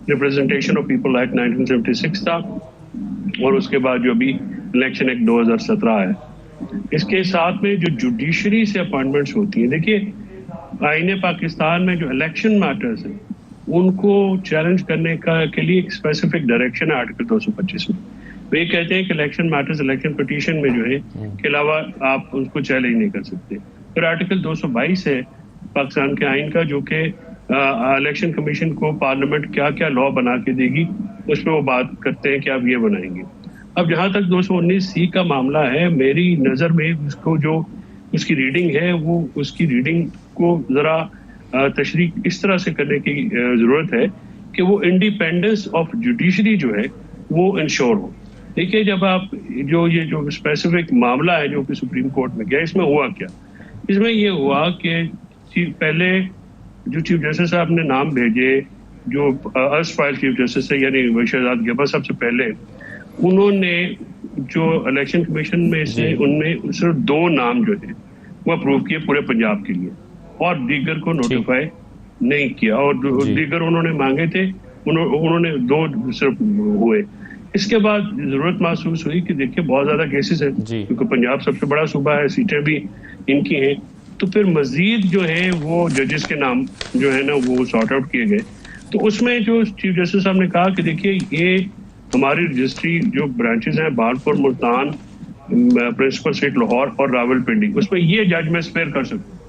ریپرزنٹیشن آف پیپل ایکٹ 1976 تھا اور اس کے بعد جو ابھی الیکشن ایکٹ 2017 ہے, اس کے ساتھ میں جو جوڈیشری سے اپوائنٹمنٹس ہوتی ہیں. دیکھیے آئین پاکستان میں جو الیکشن میٹرز ہیں ان کو چیلنج کرنے کے لیے ایک اسپیسیفک ڈائریکشن ہے آرٹیکل 225 میں. وہ یہ کہتے ہیں کہ الیکشن میٹرز الیکشن پٹیشن میں جو ہے کے علاوہ آپ ان کو چیلنج نہیں کر سکتے. پھر آرٹیکل 222 ہے پاکستان کے آئین کا جو کہ الیکشن کمیشن کو پارلیمنٹ کیا کیا لا بنا کے دے گی, اس میں وہ بات کرتے ہیں کہ آپ یہ بنائیں گے. اب جہاں تک 219C کا معاملہ ہے, میری نظر میں اس کو جو اس کی ریڈنگ ہے وہ اس کی ریڈنگ کو ذرا تشریح اس طرح سے کرنے کی ضرورت ہے کہ وہ انڈیپینڈنس آف جوڈیشری جو ہے وہ انشور ہو. دیکھیے جب آپ یہ جو اسپیسیفک معاملہ ہے جو کہ سپریم کورٹ میں گیا, اس میں ہوا کیا؟ اس میں یہ ہوا کہ پہلے جو چیف جسٹس صاحب نے نام بھیجے جو ارسٹائل چیف جسٹس ہے یعنی شہزاد گیبا, سب سے پہلے انہوں نے جو الیکشن کمیشن میں سے ان میں صرف 2 نام جو ہیں وہ اپروو کیے پورے پنجاب کے لیے اور دیگر کو نوٹیفائی نہیں کیا, اور دیگر انہوں نے مانگے تھے انہوں نے 2 صرف ہوئے. اس کے بعد ضرورت محسوس ہوئی کہ دیکھیے بہت زیادہ کیسز ہیں کیونکہ پنجاب سب سے بڑا صوبہ ہے, سیٹیں بھی ان کی ہیں, تو پھر مزید جو ہے وہ ججز کے نام جو ہے نا وہ سارٹ آؤٹ کیے گئے. تو اس میں جو چیف جسٹس صاحب نے کہا کہ دیکھیے یہ ہماری رجسٹری جو برانچز ہیں بہاولپور, ملتان, پرنسپل سیٹ لاہور اور راول پنڈی, اس میں یہ جج میں اسپیئر کر سکتے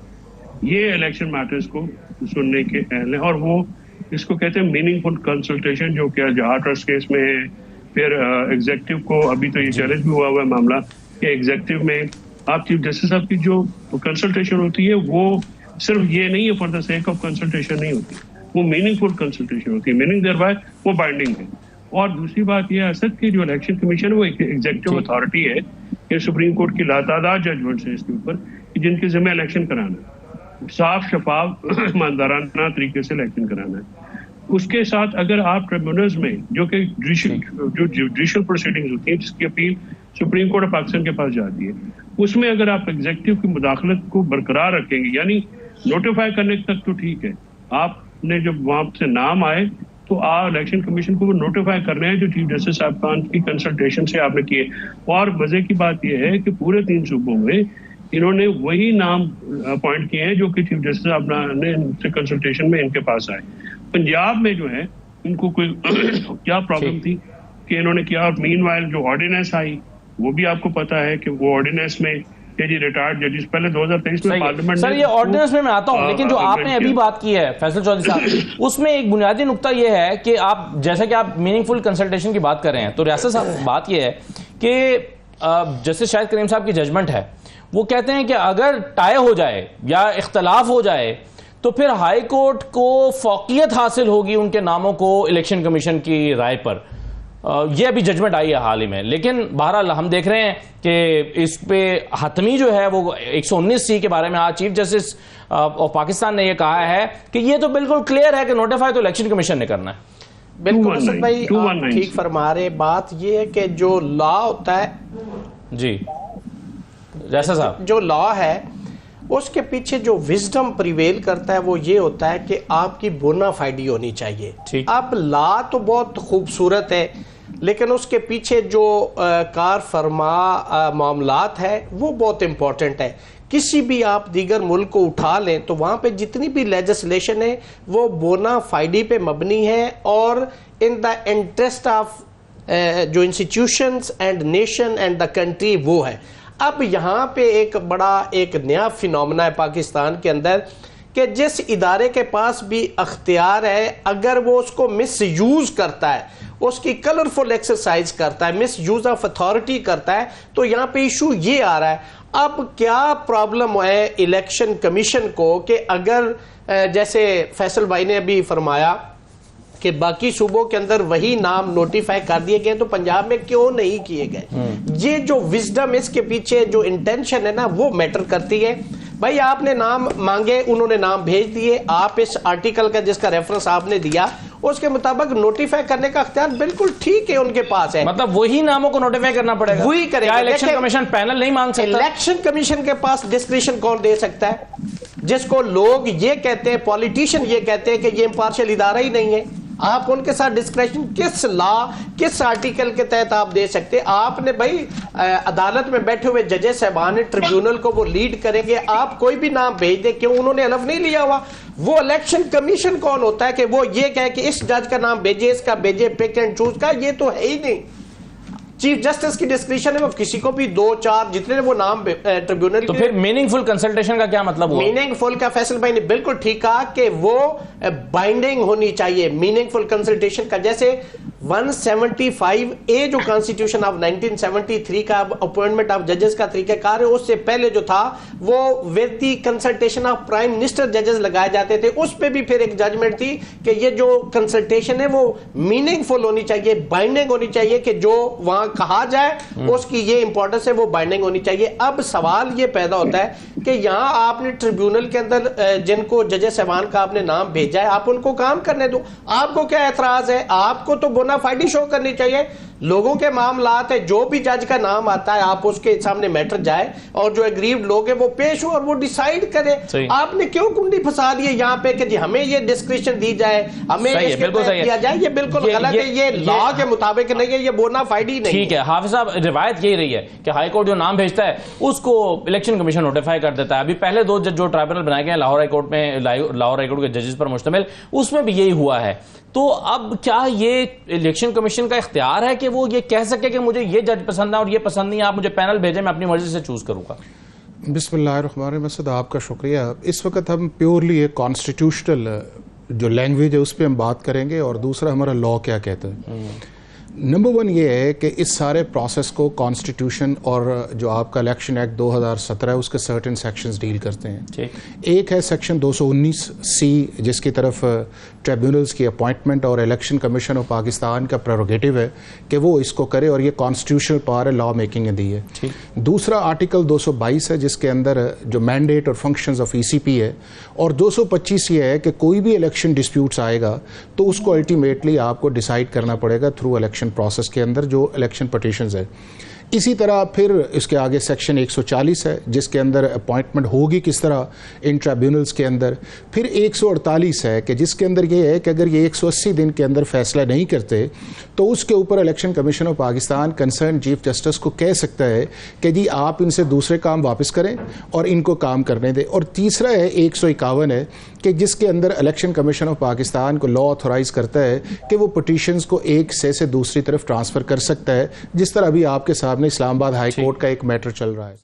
یہ الیکشن میٹرز کو سننے کے اہل ہیں. اور وہ اس کو کہتے ہیں میننگ فل کنسلٹیشن جو کہ جہاں ٹرسٹ کیس میں ہے. پھر ایگزیکٹو کو ابھی تو یہ چیلنج بھی ہوا ہے معاملہ کہ ایگزیکٹو میں آپ چیف جسٹس صاحب کی جو کنسلٹیشن ہوتی ہے وہ صرف یہ نہیں ہے for the sake of consultation نہیں ہوتی, وہ میننگ فل کنسلٹیشن ہوتی ہے. میننگ دیر بائی وہ بائنڈنگ ہے. اور دوسری بات یہ اسد کی جو الیکشن کمیشن ہے وہ ایک ایگزیکٹو اتھارٹی ہے کہ سپریم کورٹ کی لاتعداد ججمنٹس ہیں اس کے اوپر جن کے ذمہ الیکشن کرانا ہے, صاف شفاف ایماندارانہ طریقے سے الیکشن کرانا ہے. اس کے ساتھ اگر آپ ٹریبیونلز میں جو کہ جوڈیشل پروسیڈنگز ہوتی ہیں جس کی appeal supreme court of Pakistan کے پاس جاتی ہے, اس میں اگر آپ ایگزیکٹو کی مداخلت کو برقرار رکھیں گے یعنی نوٹیفائی کرنے تک تو ٹھیک ہے, آپ نے جب وہاں سے نام آئے تو الیکشن کمیشن کو وہ نوٹیفائی کر رہے ہیں جو چیف جسٹس صاحب کی کنسلٹیشن سے آپ نے کیے. اور مزے کی بات یہ ہے کہ پورے 3 صوبوں میں انہوں نے وہی نام اپوائنٹ کیے ہیں جو کہ چیف جسٹس صاحب نے ان سے کنسلٹیشن میں ان کے پاس آئے. پنجاب میں جو ہے ان کو کوئی کیا پرابلم تھی کہ انہوں نے کیا, اور مین وائل جو آرڈیننس آئی وہ بھی آپ کو پتا ہے کہ وہ آرڈیننس میں کہ جی ریٹائرڈ ججز پہلے 2023 میں پارلیمنٹ سر یہ آرڈیننس میں آتا ہوں, لیکن جو آپ نے ابھی بات کی ہے فیصل چودھری صاحب اس میں ایک بنیادی نقطہ یہ ہے کہ آپ جیسے کہ آپ میننگ فل کنسلٹیشن کی بات کر رہے ہیں, تو ریاست صاحب بات یہ ہے کہ جسٹس شاہد کریم صاحب کی ججمنٹ ہے وہ کہتے ہیں کہ اگر ٹائی ہو جائے یا اختلاف ہو جائے تو پھر ہائی کورٹ کو فوقیت حاصل ہوگی ان کے ناموں کو الیکشن کمیشن کی رائے پر. یہ ابھی ججمنٹ آئی ہے حال ہی میں, لیکن بہرحال ہم دیکھ رہے ہیں کہ اس پہ حتمی جو ہے وہ 119C کے بارے میں آج چیف جسٹس آف پاکستان نے یہ کہا ہے کہ یہ تو بالکل کلیئر ہے کہ نوٹیفائی تو الیکشن کمیشن نے کرنا ہے. بالکل اسد بھائی آپ ٹھیک فرما رہے. بات یہ ہے کہ جو لا ہوتا ہے, جی جیسا صاحب, جو لا ہے اس کے پیچھے جو وزڈم پریویل کرتا ہے وہ یہ ہوتا ہے کہ آپ کی بونا فائڈی ہونی چاہیے. اب لا تو بہت خوبصورت ہے لیکن اس کے پیچھے جو کار فرما معاملات ہے وہ بہت امپورٹنٹ ہے. کسی بھی آپ دیگر ملک کو اٹھا لیں تو وہاں پہ جتنی بھی لیجسلیشن ہے وہ بونا فائڈی پہ مبنی ہے اور ان دا انٹرسٹ آف جو institutions and nation and the country وہ ہے. اب یہاں پہ ایک نیا فینومنا ہے پاکستان کے اندر کہ جس ادارے کے پاس بھی اختیار ہے اگر وہ اس کو مس یوز کرتا ہے, اس کی کلرفل ایکسرسائز کرتا ہے, مس یوز آف اتھارٹی کرتا ہے, تو یہاں پہ ایشو یہ آ رہا ہے. اب کیا پرابلم ہے الیکشن کمیشن کو کہ اگر جیسے فیصل بھائی نے ابھی فرمایا کہ باقی صوبوں کے اندر وہی نام نوٹیفائی کر دیے گئے تو پنجاب میں کیوں نہیں کیے گئے؟ یہ جو وزڈم اس کے پیچھے جو انٹینشن ہے نا وہ میٹر کرتی ہے. بھائی آپ نے نام مانگے, انہوں نے نام بھیج دیے, آپ اس آرٹیکل کا جس کا ریفرنس آپ نے دیا اس کے مطابق نوٹیفائی کرنے کا اختیار بالکل ٹھیک ہے ان کے پاس ہے. مطلب وہی ناموں کو نوٹیفائی کرنا پڑے گا, وہی کرے گا. الیکشن کمیشن پینل نہیں مانگ سکتا. الیکشن کمیشن کے پاس ڈسکریشن کون دے سکتا ہے جس کو لوگ یہ کہتے ہیں, پولیٹیشین یہ کہتے ہیں کہ یہ امپارشل ادارہ ہی نہیں ہے. آپ ان کے ساتھ ڈسکریشن کس لا کس آرٹیکل کے تحت آپ دے سکتے؟ آپ نے بھائی عدالت میں بیٹھے ہوئے ججز صاحبان ٹریبیونل کو وہ لیڈ کریں گے, آپ کوئی بھی نام بھیج دیں, کیوں انہوں نے حلف نہیں لیا ہوا؟ وہ الیکشن کمیشن کون ہوتا ہے کہ وہ یہ کہے کہ اس جج کا نام بھیجے, اس کا بھیجے, پک اینڈ چوز کا؟ یہ تو ہے ہی نہیں. چیف جسٹس کی ڈسکریشن ہے, وہ کسی کو بھی 2-4 جتنے وہ نام ٹریبیونل. تو پھر میننگ فل کنسلٹیشن کا کیا مطلب ہوا؟ میننگ فل کا فیصل بھائی نے بالکل ٹھیک کہا کہ وہ بائنڈنگ ہونی چاہیے. میننگ فل کنسلٹیشن کا جیسے 175A جو کانسٹیٹیوشن آف 1973 کا اپوائنٹمنٹ آف ججز کا طریقہ کار ہے, اس سے پہلے جو تھا وہ with the consultation of prime minister ججز لگائے جاتے تھے. اس پہ بھی پھر ایک ججمنٹ تھی کہ یہ جو کنسلٹیشن ہے وہ میننگ فل ہونی چاہیے, بائنڈنگ ہونی چاہیے, کہ جو وہاں کہا جائے اس کی یہ امپورٹنس ہے, وہ بائنڈنگ ہونی چاہیے. اب سوال یہ پیدا ہوتا ہے کہ یہاں آپ نے ٹریبیونل کے اندر جن کو ججز صاحبان کا آپ نے نام بھیجا ہے, آپ ان کو کام کرنے دو. آپ کو کیا اعتراض ہے؟ آپ کو تو بونا فائڈی شو کرنی چاہیے. لوگوں کے معاملات ہے, جو بھی جج کا نام آتا ہے آپ اس کے سامنے میٹر جائے اور جو ایگریوڈ لوگ ہیں وہ پیش ہو اور وہ ڈیسائیڈ کرے. آپ نے کیوں کنڈی پھنسا دی ہے یہاں پہ کہ جی ہمیں یہ ڈسکریشن دی جائے, ہمیں اس کے تحت دیا جائے؟ یہ بالکل غلط ہے, یہ لا کے مطابق نہیں ہے, یہ بونا فائڈی نہیں. ٹھیک ہے حافظ صاحب, روایت یہی رہی ہے کہ ہائی کورٹ جو نام بھیجتا ہے اس کو الیکشن کمیشن نوٹیفائی کر دیتا ہے. ابھی پہلے 2 جج جو ٹرائبونل بنائے گئے ہیں لاہور ہائی کورٹ میں, لاہور ہائی کورٹ کے ججز پر مشتمل, اس میں بھی یہی ہوا ہے. تو اب کیا یہ الیکشن کمیشن کا اختیار ہے کہ وہ یہ کہہ سکے کہ مجھے یہ جج پسند ہے اور یہ پسند نہیں, آپ مجھے پینل بھیجیں, میں اپنی مرضی سے چوز کروں گا؟ بسم اللہ الرحمن الرحیم. مسعود آپ کا شکریہ. اس وقت ہم پیورلی ایک کانسٹیٹیوشنل جو لینگویج ہے اس پہ ہم بات کریں گے, اور دوسرا ہمارا لا کیا کہتا ہے. نمبر 1 یہ ہے کہ اس سارے پروسیس کو کانسٹیٹیوشن اور جو آپ کا الیکشن ایکٹ 2017 ہے اس کے سرٹن سیکشنز ڈیل کرتے ہیں. ایک ہے سیکشن 219C جس کی طرف ٹریبیونلز کی اپوائنٹمنٹ اور الیکشن کمیشن آف پاکستان کا پریروگیٹو ہے کہ وہ اس کو کرے, اور یہ کانسٹیٹیوشنل پاور ہے, لا میکنگ نے دی ہے. دوسرا آرٹیکل 222 ہے جس کے اندر جو مینڈیٹ اور فنکشنز آف ECP ہے, اور 225 یہ ہے کہ کوئی بھی الیکشن ڈسپیوٹس آئے گا تو اس کو الٹیمیٹلی آپ کو ڈیسائیڈ کرنا پڑے گا تھرو الیکشن پروسیس کے اندر جو الیکشن پٹیشنز ہے. اسی طرح پھر اس کے آگے سیکشن 140 ہے جس کے اندر اپوائنٹمنٹ ہوگی کس طرح ان ٹریبیونلز کے اندر. پھر 148 ہے کہ جس کے اندر یہ ہے کہ اگر یہ 180 دن کے اندر فیصلہ نہیں کرتے تو اس کے اوپر election commission of Pakistan concern chief justice کو کہہ سکتا ہے کہ جی آپ ان سے دوسرے کام واپس کریں اور ان کو کام کرنے دیں. اور تیسرا ہے 151 ہے کہ جس کے اندر الیکشن کمیشن آف پاکستان کو لا آتھورائز کرتا ہے کہ وہ پٹیشنز کو ایک سے دوسری طرف ٹرانسفر کر سکتا ہے, جس طرح ابھی آپ کے سامنے اسلام آباد ہائی کورٹ کا ایک میٹر چل رہا ہے.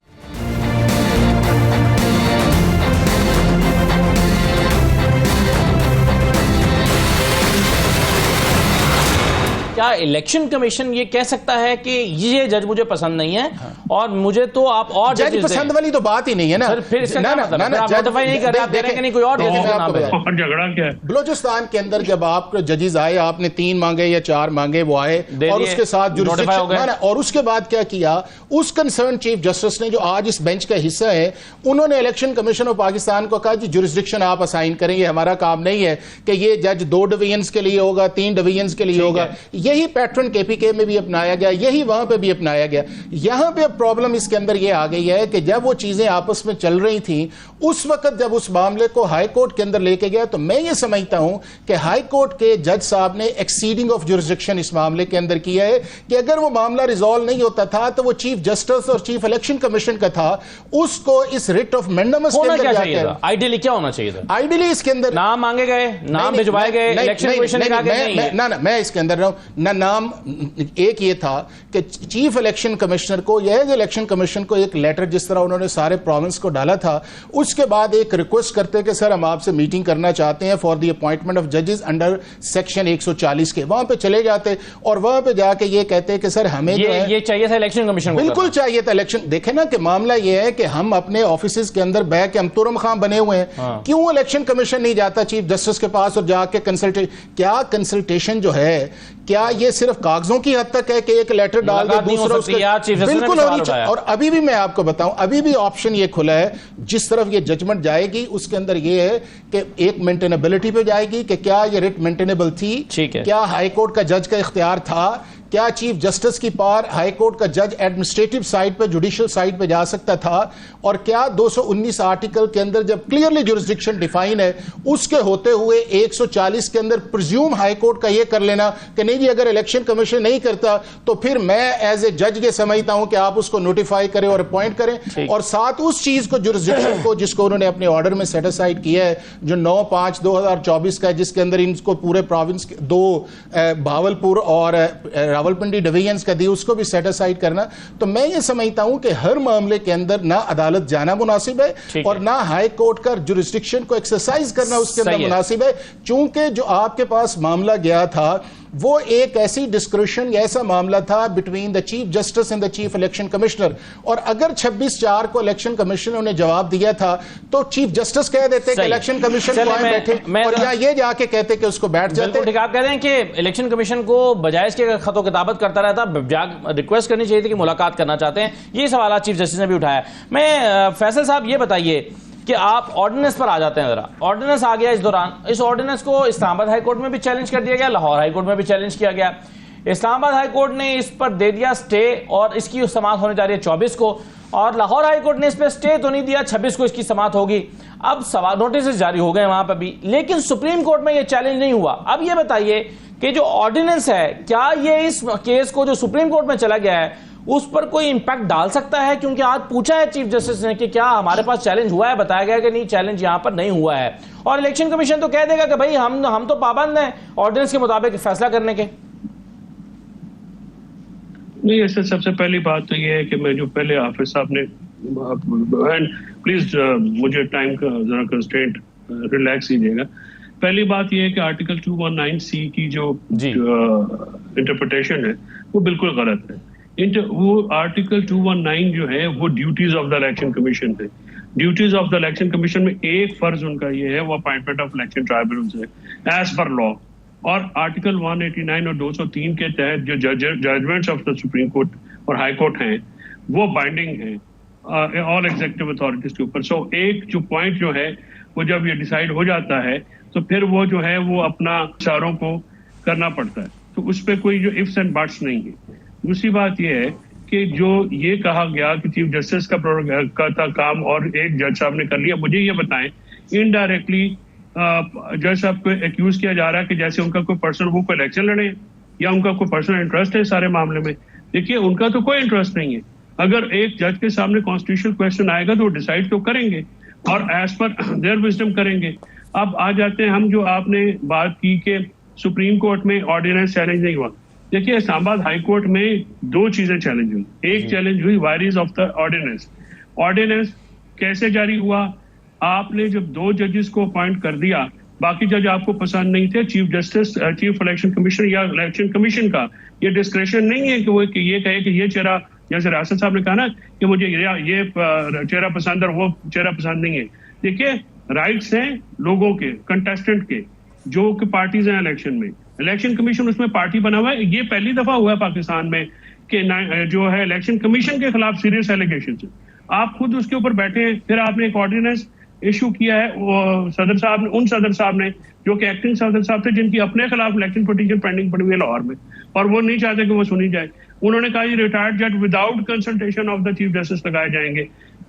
کیا الیکشن کمیشن یہ کہہ سکتا ہے کہ یہ جج مجھے پسند نہیں ہے اور مجھے تو آپ اور جج پسند والی تو بات ہی نہیں ہے نا. پھر اس کا کیا مطلب ہے؟ آپ نوٹیفائی نہیں کر رہے, آپ کہہ رہے ہیں کہ نہیں کوئی اور جھگڑا کیا ہے. بلوچستان کے اندر جب آپ ججز آئے, آپ نے 3 مانگے یا 4 مانگے, وہ آئے اور اس کے ساتھ جورسڈکشن, اور اس کے بعد کیا کیا, اس کنسرن چیف جسٹس نے جو آج اس بینچ کا حصہ ہے, انہوں نے الیکشن کمیشن آف پاکستان کو کہا جی جورسڈکشن آپ اسائن کریں, یہ ہمارا کام نہیں ہے کہ یہ جج 2 ڈویژنز کے لیے ہوگا, 3 ڈویژنز کے لیے ہوگا. یہی پیٹرن کے پی کے میں بھی اپنایا گیا, یہی وہاں پہ بھی اپنایا گیا. یہاں پہ پرابلم اس کے اندر یہ آ گئی ہے کہ جب وہ چیزیں آپس میں چل رہی تھیں, اس وقت جب اس معاملے کو ہائی کورٹ کے اندر لے کے گیا, تو میں یہ سمجھتا ہوں کہ ہائی کورٹ کے جج صاحب نے ایکسیڈنگ آف جورسڈکشن اس معاملے کے اندر کیا ہے کہ اگر وہ معاملہ ریزالو نہیں ہوتا تھا تو وہ چیف جسٹس اور چیف الیکشن کمیشن کا تھا, اس کو اس ریٹ آف مینڈمس کے اندر جا کے آئیڈیلی کیا ہونا چاہیے تھا, آئیڈیلی اس کے اندر نام مانگے گئے, نام بھجوائے گئے, الیکشن کمیشن نے کہا کہ نہیں. نہ میں اس کے اندر رہا ہوں نہ, نام ایک یہ تھا کہ چیف الیکشن کمشنر کو یا الیکشن کمیشن کو ایک لیٹر جس طرح انہوں نے سارے پروونس کو ڈالا تھا, اس کے بعد ایک ریکویسٹ کرتے کہ سر ہم آپ سے میٹنگ کرنا چاہتے ہیں فار دی اپوائنٹمنٹ آف ججز انڈر سیکشن 140 کے. وہاں پہ چلے جاتے اور وہاں پہ جا کے یہ کہتے کہ سر ہمیں یہ چاہیے تھا الیکشن کمیشن کو, بالکل چاہیے تھا الیکشن. دیکھیں نا کہ معاملہ یہ ہے کہ ہم اپنے آفیسز کے اندر بیٹھ کے ہم ترم خاں بنے ہوئے ہیں, کیوں الیکشن کمیشن نہیں جاتا چیف جسٹس کے پاس اور جا کے کیا کنسلٹیشن جو ہے, کیا یہ صرف کاغذوں کی حد تک ہے کہ ایک لیٹر ڈال دے دوسرا اس کے, بالکل ہونی چاہیے. اور ابھی بھی میں آپ کو بتاؤں, ابھی بھی آپشن یہ کھلا ہے, جس طرف یہ ججمنٹ جائے گی اس کے اندر یہ ہے کہ ایک مینٹینیبلٹی پہ جائے گی کہ کیا یہ ریٹ مینٹینیبل تھی, کیا ہائی کورٹ کا جج کا اختیار تھا, کیا چیف جسٹس کی پاور ہائی کورٹ کا جج ایڈمنسٹریٹو سائٹ پہ جوڈیشل سائٹ پہ جا سکتا تھا, اور کیا 219 آرٹیکل کے اندر جب کلیئرلی جورسڈکشن ڈیفائن ہے اس کے ہوتے ہوئے 140 کے اندر پرزیوم ہائی کورٹ کا یہ کر لینا کہ نہیں جی اگر الیکشن کمیشن نہیں کرتا تو پھر میں ایز اے جج یہ سمجھتا ہوں کہ آپ اس کو نوٹیفائی کریں اور اپوائنٹ کریں, اور ساتھ اس چیز کو جورسڈکشن کو جس کو انہوں نے اپنے آرڈر میں سیٹ اسائڈ کیا ہے جو 9/5/2024 کا ہے, جس کے اندر ان کو پورے پروونس 2 بھاولپور اور راولپنڈی ڈویژنز کا دی, اس کو بھی سیٹ اسائڈ کرنا. تو میں یہ سمجھتا ہوں کہ ہر معاملے کے اندر نہ عدالت جانا مناسب ہے اور نہ ہائی کورٹ کا جورسڈکشن کو ایکسرسائز کرنا اس کے اندر مناسب ہے, چونکہ جو آپ کے پاس معاملہ گیا تھا وہ ایک ایسی ڈسکرشن یا ایسا معاملہ تھا between the chief justice and the chief election commissioner, اور اگر 26/4 کو الیکشن کمیشن نے جواب دیا تھا تو چیف جسٹس کہہ دیتے کہ الیکشن کمیشن کو آئے بیٹھے, اور یا یہ جا کے کہتے کہ اس کو بیٹھ جاتے. آپ کہہ رہے ہیں کہ الیکشن کمیشن کو بجائے اس کے خط و کتابت کرتا رہتا, ریکویسٹ کرنی چاہیے تھی کہ ملاقات کرنا چاہتے ہیں. یہ سوالات چیف جسٹس نے بھی اٹھایا. میں فیصل صاحب یہ بتائیے کہ آپ آرڈیننس پر آ جاتے ہیں ذرا. آرڈیننس آ گیا اس دوران, اس آرڈیننس کو اسلام آباد ہائی کورٹ میں بھی چیلنج کر دیا گیا, لاہور ہائی کورٹ میں بھی چیلنج کیا گیا. اسلام آباد ہائی کورٹ نے اس پر دے دیا سٹے اور اس کی سماعت ہونے جا رہی ہے 24 کو, اور لاہور ہائی کورٹ نے اس پہ سٹے تو نہیں دیا, 26 کو اس کی سماعت ہوگی. اب سوال نوٹسز جاری ہو گئے وہاں پہ بھی, لیکن سپریم کورٹ میں یہ چیلنج نہیں ہوا. اب یہ بتائیے کہ جو آرڈیننس ہے کیا یہ اس کیس کو جو سپریم کورٹ میں چلا گیا ہے اس پر کوئی امپیکٹ ڈال سکتا ہے؟ کیونکہ آج پوچھا ہے چیف جسٹس نے کہ کیا ہمارے پاس چیلنج ہوا ہے, بتایا گیا کہ نہیں چیلنج یہاں پر نہیں ہوا ہے, اور الیکشن کمیشن تو کہہ دے گا کہ بھائی ہم تو پابند ہیں آرڈیننس کے مطابق فیصلہ کرنے کے. نہیں, ایسے سب سے پہلی بات تو یہ ہے کہ میں جو پہلے حافظ صاحب نے, پلیز مجھے ٹائم کا ذرا کنسٹرینٹ ریلیکس کیجیے گا. پہلی بات یہ ہے کہ آرٹیکل 219C کی جو انٹرپریٹیشن ہے وہ بالکل غلط ہے. وہ آرٹیکل 219 جو ہے وہ duties of the election commission ہے. Duties of the election commission میں ایک فرض ان کا یہ ہے, وہ اپائنٹمنٹ آف الیکشن ٹرائبونلز ہے ایز پر لا, اور آرٹیکل 189 اور 203 کے تحت جو judgments of the supreme court اور ہائی کورٹ ہیں وہ بائنڈنگ ہیں آل ایگزیکٹو اتھارٹیز کے اوپر. سو ایک جو پوائنٹ جو ہے وہ جب یہ ڈیسائیڈ ہو جاتا ہے تو پھر وہ جو ہے وہ اپنا اشاروں کو کرنا پڑتا ہے, تو اس پہ کوئی جو ifs and buts نہیں ہے. دوسری بات یہ ہے کہ جو یہ کہا گیا کہ چیف جسٹس کا تھا کام اور ایک جج صاحب نے کر لیا, مجھے یہ بتائیں انڈائریکٹلی جج صاحب کو ایکیوز کیا جا رہا ہے کہ جیسے ان کا کوئی پرسنل وہ کوئی الیکشن لڑے یا ان کا کوئی پرسنل انٹرسٹ ہے سارے معاملے میں. دیکھیے ان کا تو کوئی انٹرسٹ نہیں ہے. اگر ایک جج کے سامنے کانسٹیٹیوشنل کویسچن آئے گا تو وہ ڈیسائیڈ تو کریں گے اور ایز پر دیئر وزڈم کریں گے. اب آ جاتے ہیں ہم جو آپ نے بات کی کہ سپریم کورٹ میں آرڈیننس چیلنج نہیں ہوا. دیکھیے اسلام آباد ہائی کورٹ میں 2 چیزیں چیلنج ہوئی. ایک چیلنج ہوئی vires of the ordinance. Ordinance کیسے جاری ہوا؟ آپ نے جب 2 ججز کو اپوائنٹ کر دیا باقی جج آپ کو پسند نہیں تھے. Chief justice chief election commission یا الیکشن کمیشن کا یہ ڈسکریشن نہیں ہے کہ وہ یہ کہے کہ یہ چہرہ, جیسے ریاست صاحب نے کہا نا کہ مجھے یہ چہرہ پسند اور وہ چہرہ پسند نہیں ہے. دیکھیے رائٹس ہیں لوگوں کے, کنٹیسٹنٹ کے, جو کہ پارٹیز ہیں الیکشن میں. الیکشن کمیشن اس میں پارٹی بنا ہوا ہے. یہ پہلی دفعہ ہوا ہے پاکستان میں کہ جو ہے الیکشن کمیشن کے خلاف سیریس ایلیگیشنز. آپ خود اس کے اوپر بیٹھے ہیں, پھر آپ نے ایک آرڈیننس ایشو کیا ہے صدر صاحب نے, ان صدر صاحب نے جو کہ ایکٹنگ صدر صاحب تھے, جن کی اپنے خلاف الیکشن پٹیشن پینڈنگ پڑی ہوئی ہے لاہور میں, اور وہ نہیں چاہتے کہ وہ سنی جائے. انہوں نے کہا یہ ریٹائرڈ جج without consultation of the chief justice لگائے جائیں گے.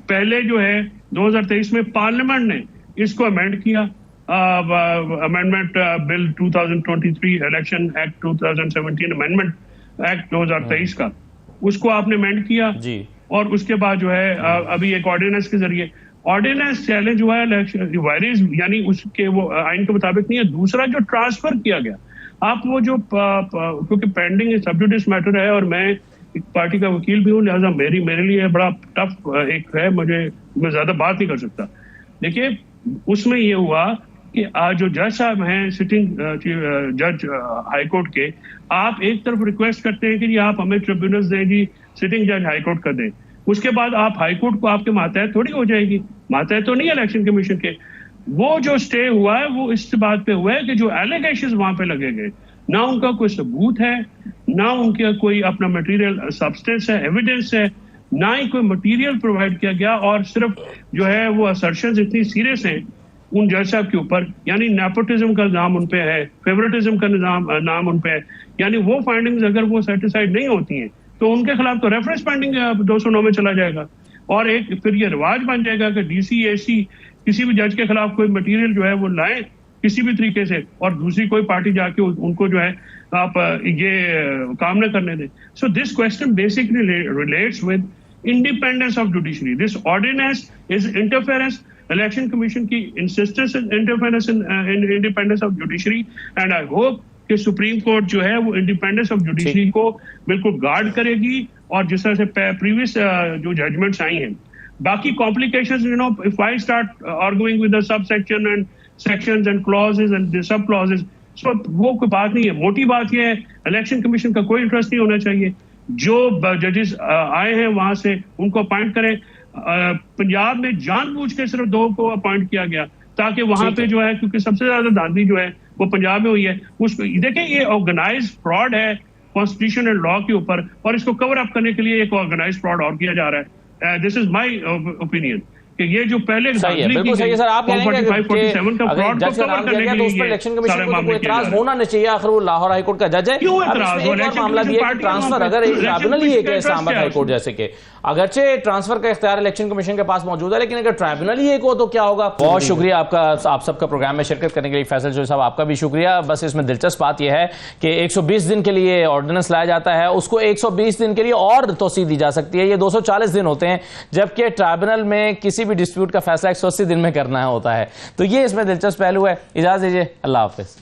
پہلے جو ہے 2023 میں پارلیمنٹ نے اس کو امینڈ کیا, امینڈمنٹ بل 2023 الیکشن ایکٹ 2017 امینڈمنٹ ایکٹ 2023 کا, اس کو آپ نے امینڈ کیا جی. اور اس کے بعد جو ہے ابھی ایک آرڈیننس کے ذریعے آرڈیننس چیلنج ہوا ہے وائرز, یعنی اس کے وہ آئین کے مطابق نہیں ہے. دوسرا جو ٹرانسفر کیا گیا, آپ وہ جو کیونکہ پینڈنگ سبجوڈس میٹر ہے اور میں ایک پارٹی کا وکیل بھی ہوں, لہٰذا میرے لیے بڑا ٹف ایک ہے, میں زیادہ بات نہیں کر سکتا. دیکھیے اس میں یہ ہوا کہ آج جو جج صاحب ہیں سٹنگ جج ہائی کورٹ کے, آپ ایک طرف ریکویسٹ کرتے ہیں کہ جی آپ ہمیں ٹریبیونلز دیں, جی سٹنگ جج ہائی کورٹ کا دیں. اس کے بعد آپ ہائی کورٹ کو آپ کے ماتحت تھوڑی ہو جائے گی, ماتحت تو نہیں ہے الیکشن کمیشن کے. وہ جو سٹے ہوا ہے وہ اس بات پہ ہوا ہے کہ جو ایلیگیشنز وہاں پہ لگے گئے, نہ ان کا کوئی ثبوت ہے, نہ ان کا کوئی اپنا مٹیریل سبسٹینس ہے, ایویڈنس ہے, نہ ہی کوئی مٹیریل پرووائڈ کیا گیا, اور صرف جو ہے وہ اسرشنز اتنی سیریس ہیں ان جج صاحب کے اوپر, یعنی نیپوٹزم کا نام ان پہ ہے, فیورٹزم کا نام ان پہ ہے. یعنی وہ فائنڈنگز اگر وہ سیٹسفائڈ نہیں ہوتی ہیں تو ان کے خلاف تو ریفرنس پینڈنگ 209 میں چلا جائے گا, اور ایک پھر یہ رواج بن جائے گا کہ ڈی سی اے سی کسی بھی جج کے خلاف کوئی مٹیریل جو ہے وہ لائیں کسی بھی طریقے سے, اور دوسری کوئی پارٹی جا کے ان کو جو ہے آپ یہ کام نہ کرنے دیں. So this question basically relates with independence of judiciary. This ordinance is interference, election commission کی insistence interference in independence of judiciary, and I hope کہ سپریم کورٹ جو ہے وہ انڈیپینڈنس آف جوڈیشری کو بالکل گارڈ کرے گی, اور جس طرح سے پریویس جو ججمنٹس آئی ہیں. باقی complications, you know, if I start arguing with the subsection and sections and clauses and sub clauses, so وہ کوئی بات نہیں ہے. موٹی بات یہ ہے الیکشن کمیشن کا کوئی انٹرسٹ نہیں ہونا چاہیے. جو ججز آئے ہیں وہاں سے ان کو اپوائنٹ کریں. پنجاب میں جان بوجھ کے صرف 2 کو اپوائنٹ کیا گیا تاکہ وہاں پہ جو ہے, کیونکہ سب سے زیادہ دھاندلی جو ہے وہ پنجاب میں ہوئی ہے. اس کو دیکھیں یہ آرگنائز فراڈ ہے کانسٹیٹیوشن اینڈ لا کے اوپر, اور اس کو کور اپ کرنے کے لیے ایک آرگنائز فراڈ اور کیا جا رہا ہے. دس از مائی اوپینین کہ یہ جو پہلے بالکل صحیح ہے سر. آپ کہہ رہے ہیں کہ اگر جج کا نام کیا گیا تو اس پر الیکشن کمیشن کو کوئی اعتراض ہونا نہیں چاہیے, آخر وہ لاہور ہائی کورٹ کا جج ہے. اب اس میں ایک اور معاملہ بھی ہے کہ ٹرانسفر اگر ٹرائبونل ہی ہے کہ اسلام آباد ہائی کورٹ جیسے کہ, اگرچہ ٹرانسفر کا اختیار الیکشن کمیشن کے پاس موجود ہے, لیکن اگر ٹرائبونل ہی ایک ہو تو کیا ہوگا. بہت شکریہ آپ کا, آپ سب کا پروگرام میں شرکت کرنے کے لیے. فیصل جوہری صاحب آپ کا بھی شکریہ. بس اس میں دلچسپ بات یہ ہے کہ 120 دن کے لیے آرڈیننس لایا جاتا ہے, اس کو 120 دن کے لیے اور توسیع دی جا سکتی ہے. یہ 240 دن ہوتے ہیں, جبکہ ٹرائبونل میں کسی بھی ڈسپیوٹ کا فیصلہ 180 دن میں کرنا ہوتا ہے. تو یہ اس میں دلچسپ پہلو ہے. اجازت دیجیے, اللہ حافظ.